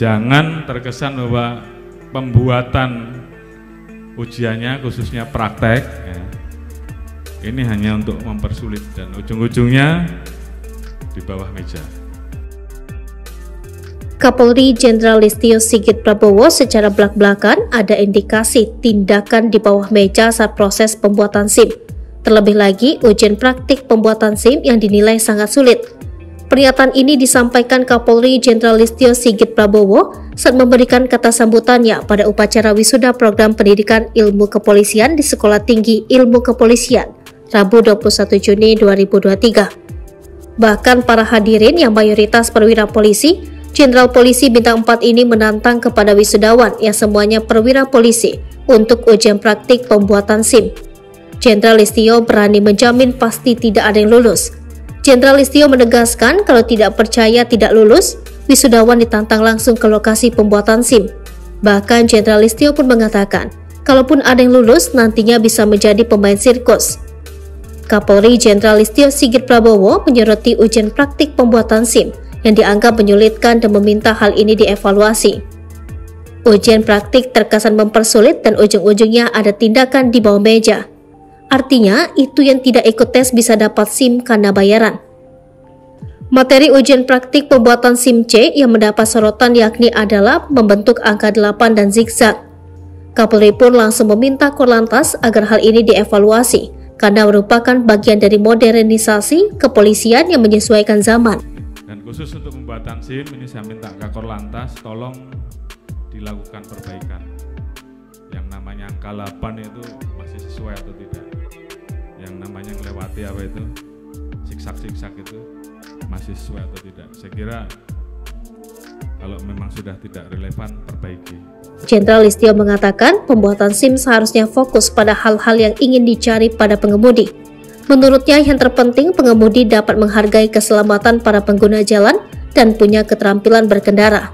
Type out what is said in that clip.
Jangan terkesan bahwa pembuatan ujiannya khususnya praktek ya, ini hanya untuk mempersulit dan ujung-ujungnya di bawah meja. Kapolri Jenderal Listio Sigit Prabowo secara belak-belakan ada indikasi tindakan di bawah meja saat proses pembuatan SIM. Terlebih lagi ujian praktik pembuatan SIM yang dinilai sangat sulit. Pernyataan ini disampaikan Kapolri Jenderal Listio Sigit Prabowo saat memberikan kata sambutannya pada upacara wisuda program pendidikan ilmu kepolisian di Sekolah Tinggi Ilmu Kepolisian, Rabu 21 Juni 2023. Bahkan para hadirin yang mayoritas perwira polisi, Jenderal Polisi Bintang 4 ini menantang kepada wisudawan yang semuanya perwira polisi untuk ujian praktik pembuatan SIM. Jenderal Listio berani menjamin pasti tidak ada yang lulus. Jenderal Listio menegaskan kalau tidak percaya tidak lulus, wisudawan ditantang langsung ke lokasi pembuatan SIM. Bahkan Jenderal Listio pun mengatakan, kalaupun ada yang lulus nantinya bisa menjadi pemain sirkus. Kapolri Jenderal Listio Sigit Prabowo menyoroti ujian praktik pembuatan SIM yang dianggap menyulitkan dan meminta hal ini dievaluasi. Ujian praktik terkesan mempersulit dan ujung-ujungnya ada tindakan di bawah meja. Artinya, itu yang tidak ikut tes bisa dapat SIM karena bayaran. Materi ujian praktik pembuatan SIM C yang mendapat sorotan yakni adalah membentuk angka 8 dan zigzag. Kapolri pun langsung meminta Korlantas agar hal ini dievaluasi karena merupakan bagian dari modernisasi kepolisian yang menyesuaikan zaman. Dan khusus untuk pembuatan SIM ini saya minta ke Korlantas tolong dilakukan perbaikan. Yang namanya angka 8 itu masih sesuai atau tidak. Yang namanya melewati apa itu zigzag-zigzag itu masih sesuai atau tidak. Saya kira kalau memang sudah tidak relevan perbaiki. Jenderal Listio mengatakan pembuatan SIM seharusnya fokus pada hal-hal yang ingin dicari pada pengemudi. Menurutnya yang terpenting pengemudi dapat menghargai keselamatan para pengguna jalan dan punya keterampilan berkendara.